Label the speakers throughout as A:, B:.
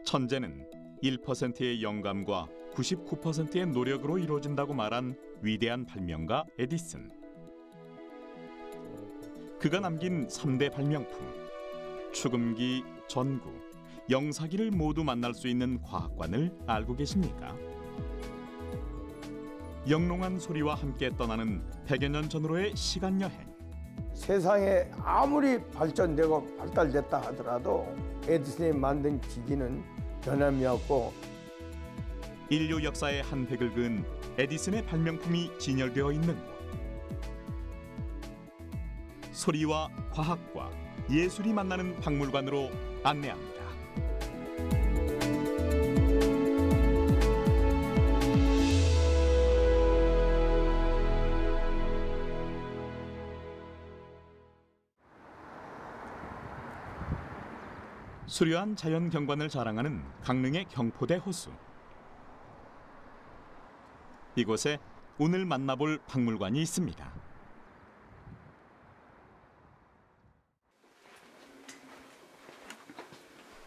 A: 천재는 1%의 영감과 99%의 노력으로 이루어진다고 말한 위대한 발명가 에디슨. 그가 남긴 3대 발명품, 축음기, 전구, 영사기를 모두 만날 수 있는 과학관을 알고 계십니까? 영롱한 소리와 함께 떠나는 100여 년 전으로의 시간여행.
B: 세상에 아무리 발전되고 발달됐다 하더라도 에디슨이 만든 기기는 변함이 없고,
A: 인류 역사의 한 획을 그은 에디슨의 발명품이 진열되어 있는 곳. 소리와 과학과 예술이 만나는 박물관으로 안내합니다. 수려한 자연 경관을 자랑하는 강릉의 경포대 호수. 이곳에 오늘 만나볼 박물관이 있습니다.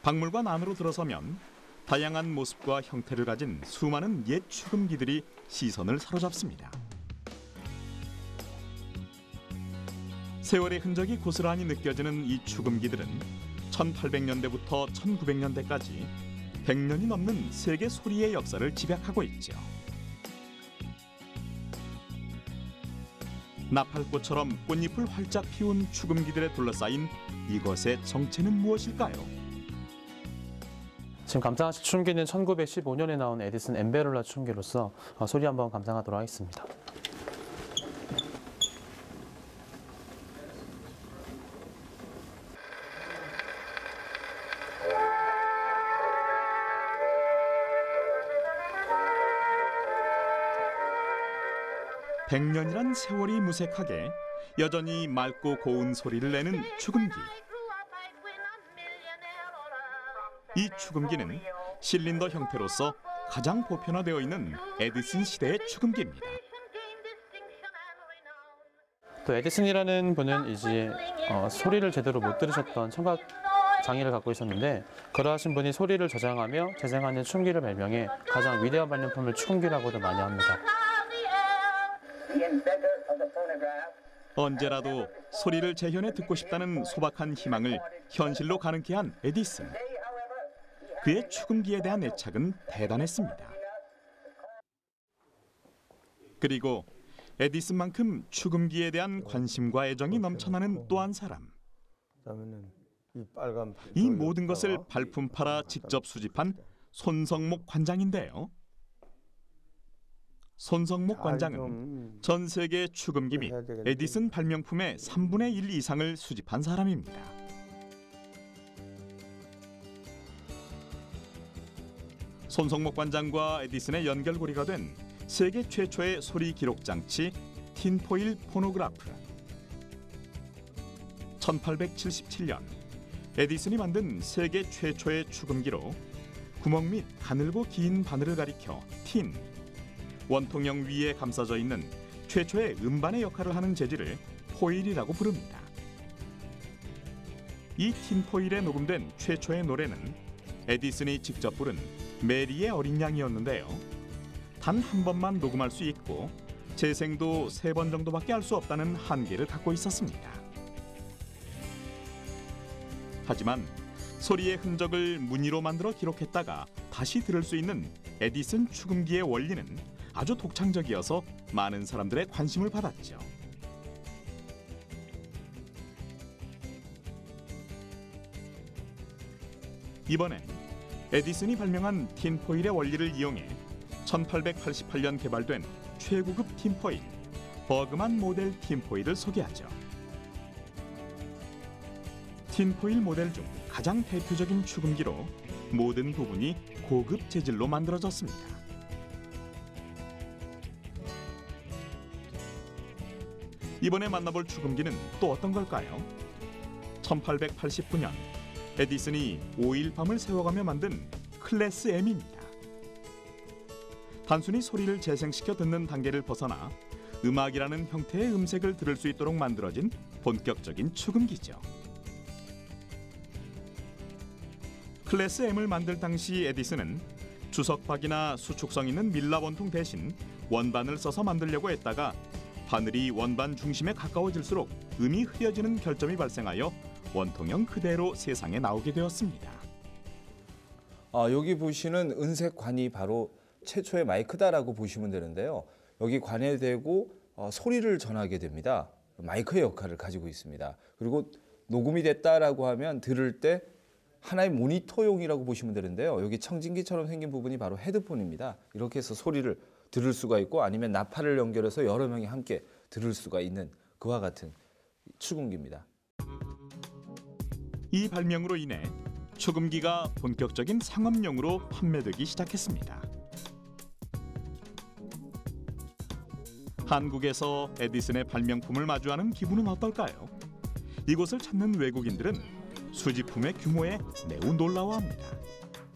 A: 박물관 안으로 들어서면 다양한 모습과 형태를 가진 수많은 옛 축음기들이 시선을 사로잡습니다. 세월의 흔적이 고스란히 느껴지는 이 축음기들은 1800년대부터 1900년대까지 100년이 넘는 세계 소리의 역사를 집약하고 있죠. 나팔꽃처럼 꽃잎을 활짝 피운 축음기들에 둘러싸인 이것의 정체는 무엇일까요?
C: 지금 감상하실 축음기는 1915년에 나온 에디슨 엠베롤라 축음기로서 소리 한번 감상하도록 하겠습니다.
A: (100년이란) 세월이 무색하게 여전히 맑고 고운 소리를 내는 축음기. 이 축음기는 실린더 형태로서 가장 보편화되어 있는 에디슨 시대의 축음기입니다.
C: 또 에디슨이라는 분은 이제 소리를 제대로 못 들으셨던 청각 장애를 갖고 있었는데, 그러하신 분이 소리를 저장하며 재생하는 축음기를 발명해 가장 위대한 발명품을 축음기라고도 많이 합니다.
A: 언제라도 소리를 재현해 듣고 싶다는 소박한 희망을 현실로 가능케 한 에디슨. 그의 축음기에 대한 애착은 대단했습니다. 그리고 에디슨만큼 축음기에 대한 관심과 애정이 넘쳐나는 또 한 사람. 이 모든 것을 발품팔아 직접 수집한 손성목 관장인데요. 손성목 관장은 전 세계 축음기 및 에디슨 발명품의 3분의 1 이상을 수집한 사람입니다. 손성목 관장과 에디슨의 연결고리가 된 세계 최초의 소리 기록 장치 틴포일 포노그라프. 1877년 에디슨이 만든 세계 최초의 축음기로 구멍 및 가늘고 긴 바늘을 가리켜 틴, 원통형 위에 감싸져 있는 최초의 음반의 역할을 하는 재질을 포일이라고 부릅니다. 이 틴포일에 녹음된 최초의 노래는 에디슨이 직접 부른 메리의 어린 양이었는데요. 단 한 번만 녹음할 수 있고 재생도 3번 정도밖에 할 수 없다는 한계를 갖고 있었습니다. 하지만 소리의 흔적을 무늬로 만들어 기록했다가 다시 들을 수 있는 에디슨 축음기의 원리는 아주 독창적이어서 많은 사람들의 관심을 받았죠. 이번엔 에디슨이 발명한 틴포일의 원리를 이용해 1888년 개발된 최고급 틴포일, 버그만 모델 틴포일을 소개하죠. 틴포일 모델 중 가장 대표적인 축음기로 모든 부분이 고급 재질로 만들어졌습니다. 이번에 만나볼 축음기는 또 어떤 걸까요? 1889년 에디슨이 5일 밤을 새워가며 만든 클래스 M입니다. 단순히 소리를 재생시켜 듣는 단계를 벗어나 음악이라는 형태의 음색을 들을 수 있도록 만들어진 본격적인 축음기죠. 클래스 M을 만들 당시 에디슨은 주석박이나 수축성 있는 밀랍 원통 대신 원반을 써서 만들려고 했다가 바늘이 원반 중심에 가까워질수록 음이 흐려지는 결점이 발생하여 원통형 그대로 세상에 나오게 되었습니다.
D: 여기 보시는 은색 관이 바로 최초의 마이크다라고 보시면 되는데요. 여기 관에 대고 소리를 전하게 됩니다. 마이크의 역할을 가지고 있습니다. 그리고 녹음이 됐다라고 하면 들을 때 하나의 모니터용이라고 보시면 되는데요. 여기 청진기처럼 생긴 부분이 바로 헤드폰입니다. 이렇게 해서 소리를 들을 수가 있고 아니면 나팔을 연결해서 여러 명이 함께 들을 수가 있는 그와 같은 축음기입니다.
A: 이 발명으로 인해 축음기가 본격적인 상업용으로 판매되기 시작했습니다. 한국에서 에디슨의 발명품을 마주하는 기분은 어떨까요? 이곳을 찾는 외국인들은 수집품의 규모에 매우 놀라워합니다.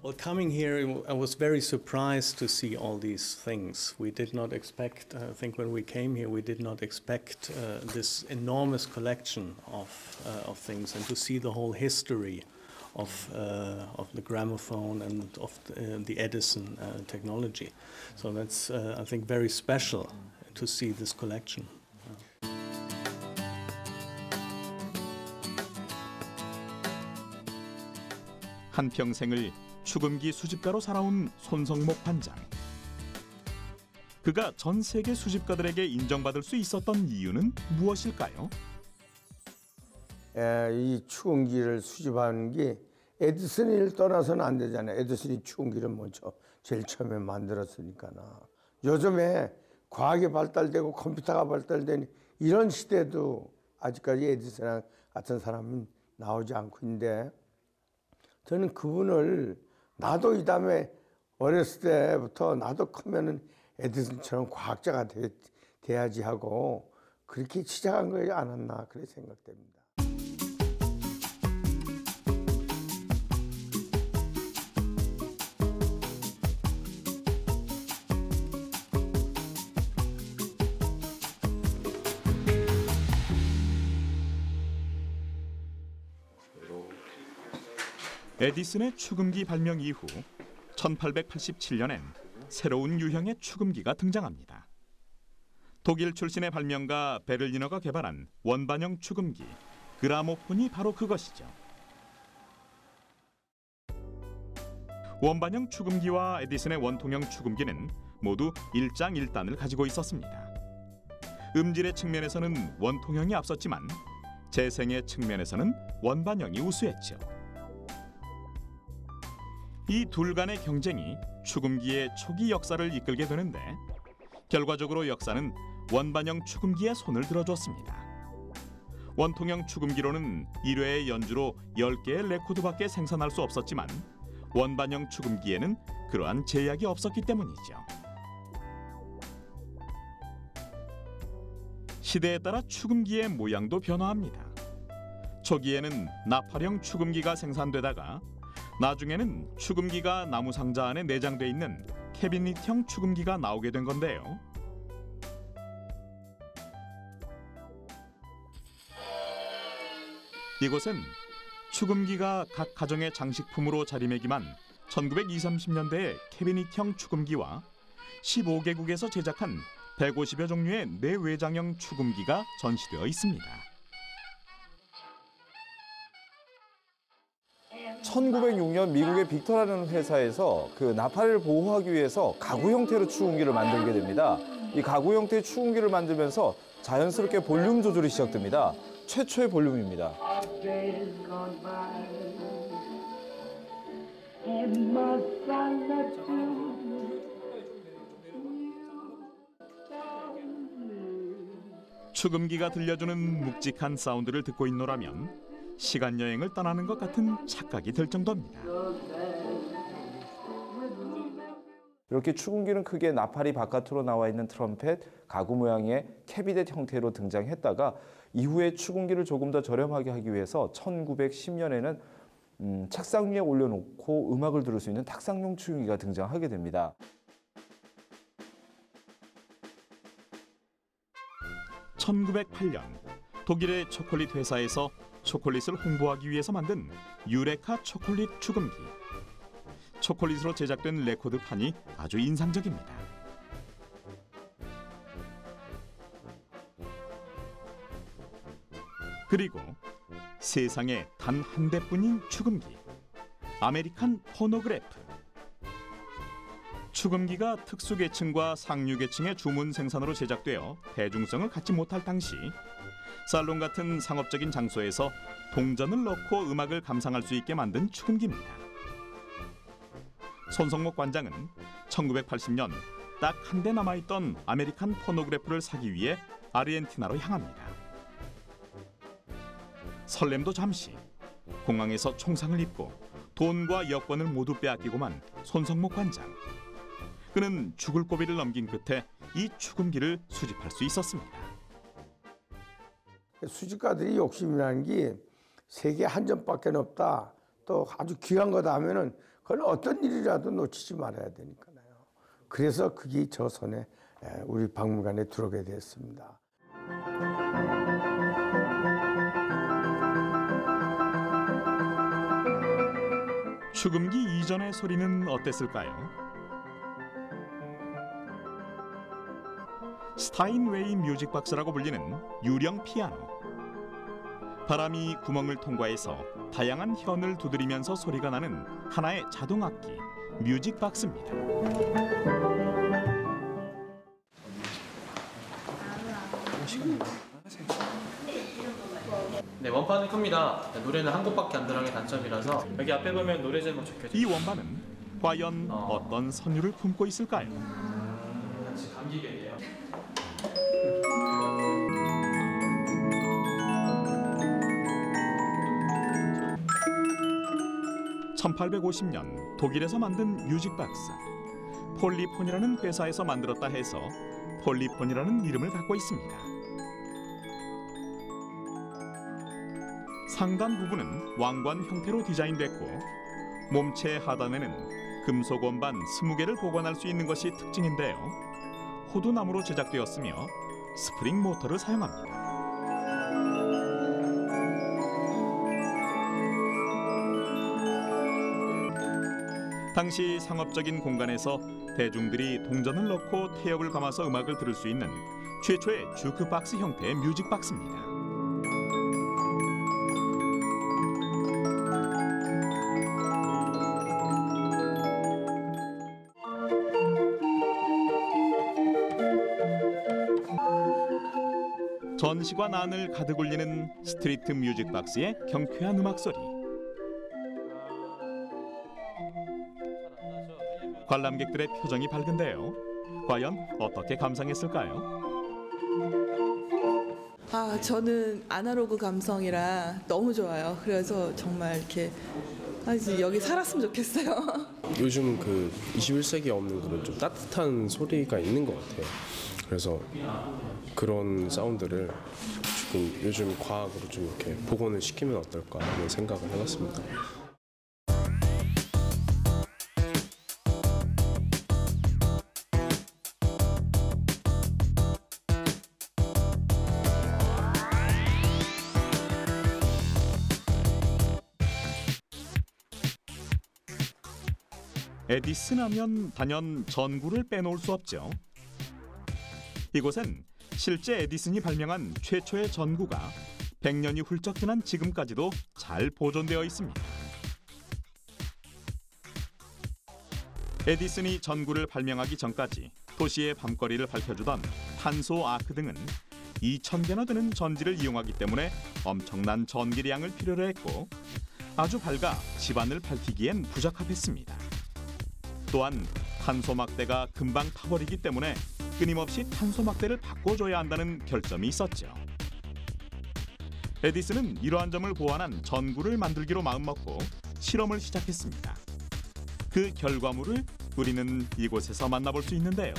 E: Well, coming here, I was very surprised to see all these things. We did not expect, I think when we came here, we did not expect this enormous collection of things and to see the whole history of the gramophone and of the Edison technology. So that's, I think, very special to see this collection.
A: 한평생을 축음기 수집가로 살아온 손성목 관장. 그가 전 세계 수집가들에게 인정받을 수 있었던 이유는 무엇일까요?
B: 이 축음기를 수집하는 게 에디슨을 떠나서는 안 되잖아요. 에디슨이 축음기를 먼저 제일 처음에 만들었으니까나. 요즘에 과학이 발달되고 컴퓨터가 발달되니 이런 시대도 아직까지 에디슨 같은 사람은 나오지 않고 있는데 저는 그분을 나도 이 다음에 어렸을 때부터 나도 크면은 에디슨처럼 과학자가 돼야지 하고 그렇게 시작한 거지 않았나 그렇게 생각됩니다.
A: 에디슨의 축음기 발명 이후 1887년엔 새로운 유형의 축음기가 등장합니다. 독일 출신의 발명가 베를리너가 개발한 원반형 축음기 그라모폰이 바로 그것이죠. 원반형 축음기와 에디슨의 원통형 축음기는 모두 일장일단을 가지고 있었습니다. 음질의 측면에서는 원통형이 앞섰지만 재생의 측면에서는 원반형이 우수했죠. 이 둘 간의 경쟁이 축음기의 초기 역사를 이끌게 되는데 결과적으로 역사는 원반형 축음기에 손을 들어줬습니다. 원통형 축음기로는 1회의 연주로 10개의 레코드밖에 생산할 수 없었지만 원반형 축음기에는 그러한 제약이 없었기 때문이죠. 시대에 따라 축음기의 모양도 변화합니다. 초기에는 나팔형 축음기가 생산되다가 나중에는 축음기가 나무 상자 안에 내장돼 있는 캐비닛형 축음기가 나오게 된 건데요. 이곳은 축음기가 각 가정의 장식품으로 자리매김한 1920, 30년대의 캐비닛형 축음기와 15개국에서 제작한 150여 종류의 내외장형 축음기가 전시되어 있습니다.
D: 1906년 미국의 빅터라는 회사에서 그 나팔을 보호하기 위해서 가구 형태로 축음기를 만들게 됩니다. 이 가구 형태의 축음기를 만들면서 자연스럽게 볼륨 조절이 시작됩니다. 최초의 볼륨입니다.
A: 축음기가 들려주는 묵직한 사운드를 듣고 있노라면 시간 여행을 떠나는 것 같은 착각이 들 정도입니다.
D: 이렇게 축음기는 크게 나팔이 바깥으로 나와 있는 트럼펫, 가구 모양의 캐비넷 형태로 등장했다가 이후에 축음기를 조금 더 저렴하게 하기 위해서 1910년에는 책상 위에 올려놓고 음악을 들을 수 있는 탁상용 축음기가 등장하게 됩니다.
A: 1908년 독일의 초콜릿 회사에서 초콜릿을 홍보하기 위해서 만든 유레카 초콜릿 축음기. 초콜릿으로 제작된 레코드판이 아주 인상적입니다. 그리고 세상에 단 한 대뿐인 축음기, 아메리칸 포노그래프. 축음기가 특수계층과 상류계층의 주문 생산으로 제작되어 대중성을 갖지 못할 당시 살롱 같은 상업적인 장소에서 동전을 넣고 음악을 감상할 수 있게 만든 축음기입니다. 손성목 관장은 1980년 딱 한 대 남아있던 아메리칸 포노그래프를 사기 위해 아르헨티나로 향합니다. 설렘도 잠시, 공항에서 총상을 입고 돈과 여권을 모두 빼앗기고만 손성목 관장. 그는 죽을 고비를 넘긴 끝에 이 축음기를 수집할 수 있었습니다.
B: 수집가들이 욕심이라는 게 세계 한 점밖에 없다. 또 아주 귀한 거다 하면은 그건 어떤 일이라도 놓치지 말아야 되니까요. 그래서 그게 저 손에 우리 박물관에 들어오게 됐습니다.
A: 축음기 이전의 소리는 어땠을까요? 스타인웨이 뮤직박스라고 불리는 유령 피아노. 바람이 구멍을 통과해서 다양한 현을 두드리면서 소리가 나는 하나의 자동악기, 뮤직박스입니다.
C: 네, 원판은 큽니다. 노래는 한 곡밖에 안 들어가는 게 단점이라서 여기 앞에 보면 노래 제목 적혀져
A: 이 원반은 과연 어떤 선율을 품고 있을까요?
C: 같이 감기겠네요.
A: 1850년 독일에서 만든 뮤직박스. 폴리폰이라는 회사에서 만들었다 해서 폴리폰이라는 이름을 갖고 있습니다. 상단 부분은 왕관 형태로 디자인됐고 몸체 하단에는 금속 원반 20개를 보관할 수 있는 것이 특징인데요. 호두나무로 제작되었으며 스프링 모터를 사용합니다. 당시 상업적인 공간에서 대중들이 동전을 넣고 태엽을 감아서 음악을 들을 수 있는 최초의 주크박스 형태의 뮤직박스입니다. 전시관 안을 가득 울리는 스트리트 뮤직박스의 경쾌한 음악 소리. 관람객들의 표정이 밝은데요. 과연 어떻게 감상했을까요?
F: 저는 아날로그 감성이라 너무 좋아요. 그래서 정말 이렇게 여기 살았으면 좋겠어요.
G: 요즘 그 21세기에 없는 그런 좀 따뜻한 소리가 있는 것 같아요. 그래서 그런 사운드를 조금 요즘 과학으로 좀 이렇게 복원을 시키면 어떨까 하는 생각을 해봤습니다.
A: 에디슨 하면 단연 전구를 빼놓을 수 없죠. 이곳엔 실제 에디슨이 발명한 최초의 전구가 100년이 훌쩍 지난 지금까지도 잘 보존되어 있습니다. 에디슨이 전구를 발명하기 전까지 도시의 밤거리를 밝혀주던 탄소 아크 등은 2000개나 되는 전지를 이용하기 때문에 엄청난 전기량을 필요로 했고 아주 밝아 집안을 밝히기엔 부적합했습니다. 또한 탄소막대가 금방 타버리기 때문에 끊임없이 탄소막대를 바꿔줘야 한다는 결점이 있었죠. 에디슨은 이러한 점을 보완한 전구를 만들기로 마음먹고 실험을 시작했습니다. 그 결과물을 우리는 이곳에서 만나볼 수 있는데요.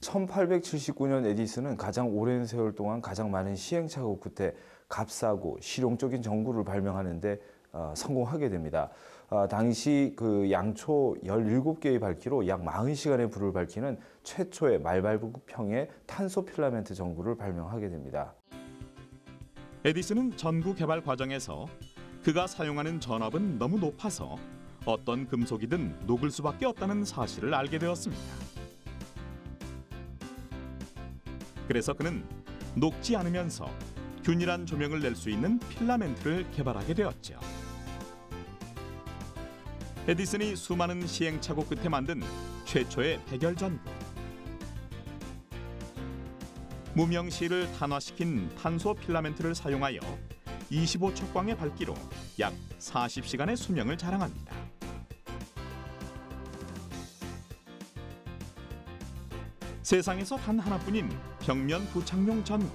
D: 1879년 에디슨은 가장 오랜 세월 동안 가장 많은 시행착오 끝에 값싸고 실용적인 전구를 발명하는 데 성공하게 됩니다. 당시 그 양초 17개의 밝기로 약 40시간의 불을 밝히는 최초의 말발굽형의 탄소 필라멘트 전구를 발명하게 됩니다.
A: 에디슨은 전구 개발 과정에서 그가 사용하는 전압은 너무 높아서 어떤 금속이든 녹을 수밖에 없다는 사실을 알게 되었습니다. 그래서 그는 녹지 않으면서 균일한 조명을 낼 수 있는 필라멘트를 개발하게 되었죠. 에디슨이 수많은 시행착오 끝에 만든 최초의 백열전구. 무명시를 탄화시킨 탄소 필라멘트를 사용하여 25척광의 밝기로 약 40시간의 수명을 자랑합니다. 세상에서 단 하나뿐인 벽면 부착용 전구.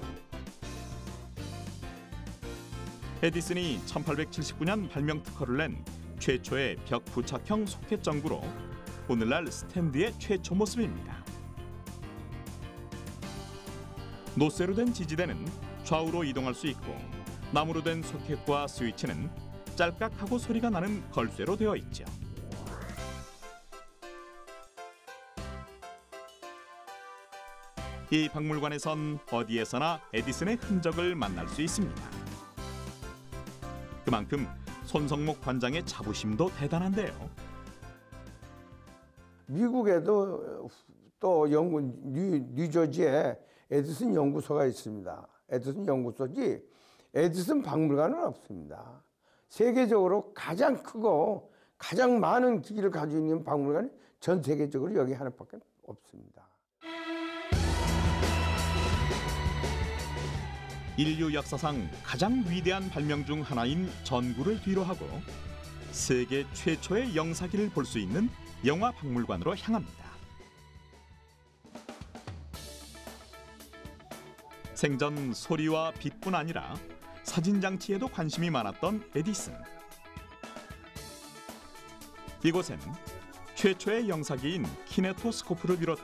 A: 에디슨이 1879년 발명 특허를 낸 최초의 벽 부착형 소켓 전구로 오늘날 스탠드의 최초 모습입니다. 노쇠로 된 지지대는 좌우로 이동할 수 있고 나무로 된 소켓과 스위치는 짤깍하고 소리가 나는 걸쇠로 되어 있죠. 이 박물관에선 어디에서나 에디슨의 흔적을 만날 수 있습니다. 그만큼 손성목 관장의 자부심도 대단한데요.
B: 미국에도 또 영국 뉴저지에 에디슨 연구소가 있습니다. 에디슨 연구소지 에디슨 박물관은 없습니다. 세계적으로 가장 크고 가장 많은 기기를 가지고 있는 박물관이 전 세계적으로 여기 하나밖에 없습니다.
A: 인류 역사상 가장 위대한 발명 중 하나인 전구를 뒤로하고 세계 최초의 영사기를 볼 수 있는 영화 박물관으로 향합니다. 생전 소리와 빛뿐 아니라 사진 장치에도 관심이 많았던 에디슨. 이곳엔 최초의 영사기인 키네토스코프를 비롯해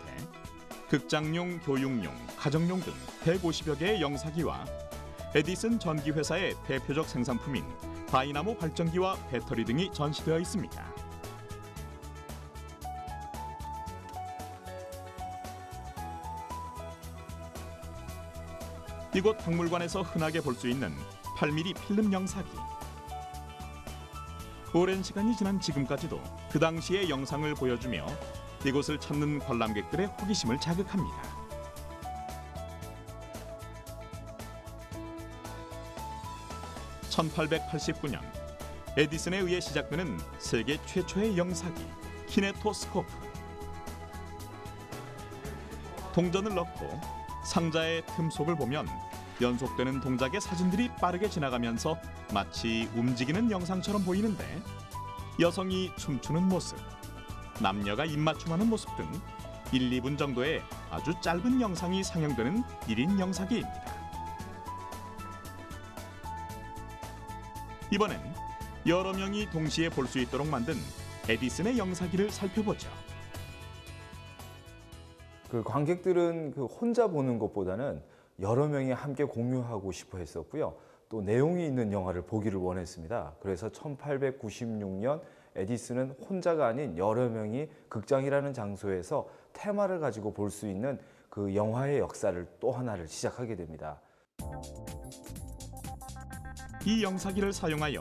A: 극장용, 교육용, 가정용 등 150여 개의 영사기와 에디슨 전기회사의 대표적 생산품인 다이나모 발전기와 배터리 등이 전시되어 있습니다. 이곳 박물관에서 흔하게 볼 수 있는 8mm 필름 영사기. 오랜 시간이 지난 지금까지도 그 당시의 영상을 보여주며 이곳을 찾는 관람객들의 호기심을 자극합니다. 1889년 에디슨에 의해 시작되는 세계 최초의 영사기 키네토스코프. 동전을 넣고 상자의 틈 속을 보면 연속되는 동작의 사진들이 빠르게 지나가면서 마치 움직이는 영상처럼 보이는데 여성이 춤추는 모습, 남녀가 입맞춤하는 모습 등 1, 2분 정도의 아주 짧은 영상이 상영되는 1인 영사기입니다. 이번엔 여러 명이 동시에 볼 수 있도록 만든 에디슨의 영사기를 살펴보죠.
D: 그 관객들은 그 혼자 보는 것보다는 여러 명이 함께 공유하고 싶어 했었고요. 또 내용이 있는 영화를 보기를 원했습니다. 그래서 1896년 에디슨은 혼자가 아닌 여러 명이 극장이라는 장소에서 테마를 가지고 볼 수 있는 그 영화의 역사를 또 하나를 시작하게 됩니다.
A: 이 영사기를 사용하여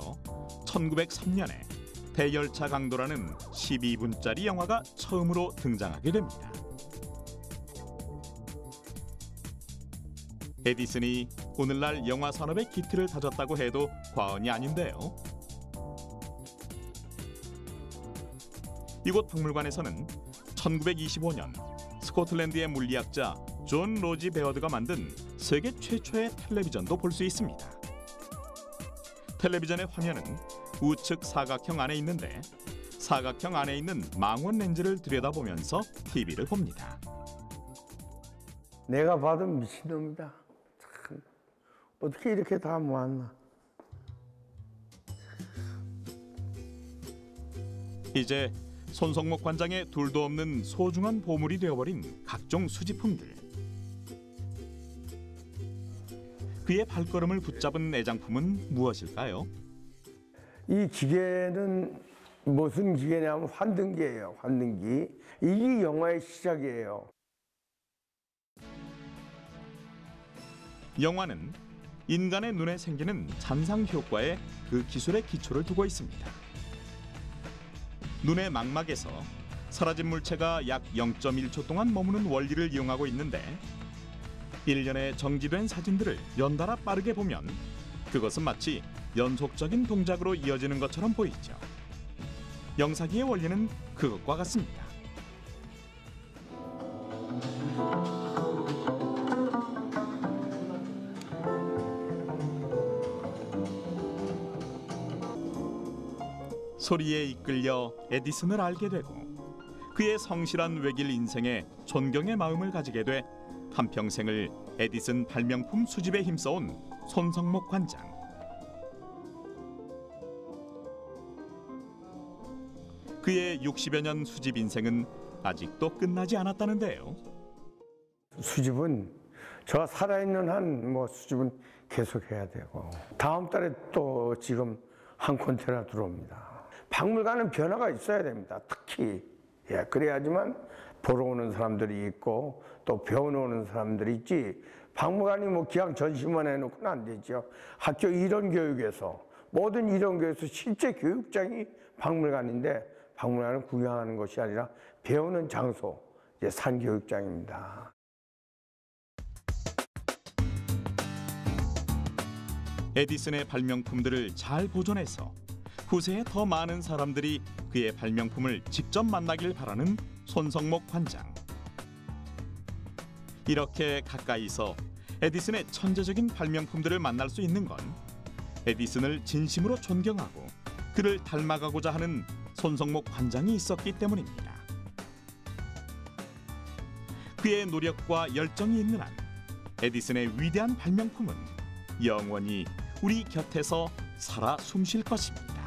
A: 1903년에 대열차 강도라는 12분짜리 영화가 처음으로 등장하게 됩니다. 에디슨이 오늘날 영화 산업의 기틀을 다졌다고 해도 과언이 아닌데요. 이곳 박물관에서는 1925년 스코틀랜드의 물리학자 존 로지 베어드가 만든 세계 최초의 텔레비전도 볼 수 있습니다. 텔레비전의 화면은 우측 사각형 안에 있는데 사각형 안에 있는 망원 렌즈를 들여다보면서 TV를 봅니다.
B: 내가 봐도 미친놈이다. 참, 어떻게 이렇게 다 모았나.
A: 이제 손성목 관장의 둘도 없는 소중한 보물이 되어버린 각종 수집품들. 그의 발걸음을 붙잡은 애장품은 무엇일까요?
B: 이 기계는 무슨 기계냐면 환등기예요. 환등기. 이게 영화의 시작이에요.
A: 영화는 인간의 눈에 생기는 잔상 효과에 그 기술의 기초를 두고 있습니다. 눈의 망막에서 사라진 물체가 약 0.1초 동안 머무는 원리를 이용하고 있는데 1년에 정지된 사진들을 연달아 빠르게 보면 그것은 마치 연속적인 동작으로 이어지는 것처럼 보이죠. 영사기의 원리는 그것과 같습니다. 소리에 이끌려 에디슨을 알게 되고 그의 성실한 외길 인생에 존경의 마음을 가지게 돼 한평생을 에디슨 발명품 수집에 힘써온 손성목 관장. 그의 60여 년 수집 인생은 아직도 끝나지 않았다는데요.
B: 수집은 제가 살아있는 한 수집은 계속해야 되고 다음 달에 또 지금 한 콘테나 들어옵니다. 박물관은 변화가 있어야 됩니다. 특히 그래야지만 보러 오는 사람들이 있고 또 배우러 오는 사람들이 있지. 박물관이 그냥 전시만 해놓고는 안 되죠. 학교 이론 교육에서 모든 이론 교육에서 실제 교육장이 박물관인데 박물관은 구경하는 것이 아니라 배우는 장소, 산교육장입니다.
A: 에디슨의 발명품들을 잘 보존해서 후세에 더 많은 사람들이 그의 발명품을 직접 만나길 바라는 손성목 관장. 이렇게 가까이서 에디슨의 천재적인 발명품들을 만날 수 있는 건 에디슨을 진심으로 존경하고 그를 닮아가고자 하는 손성목 관장이 있었기 때문입니다. 그의 노력과 열정이 있는 한 에디슨의 위대한 발명품은 영원히 우리 곁에서 살아 숨쉴 것입니다.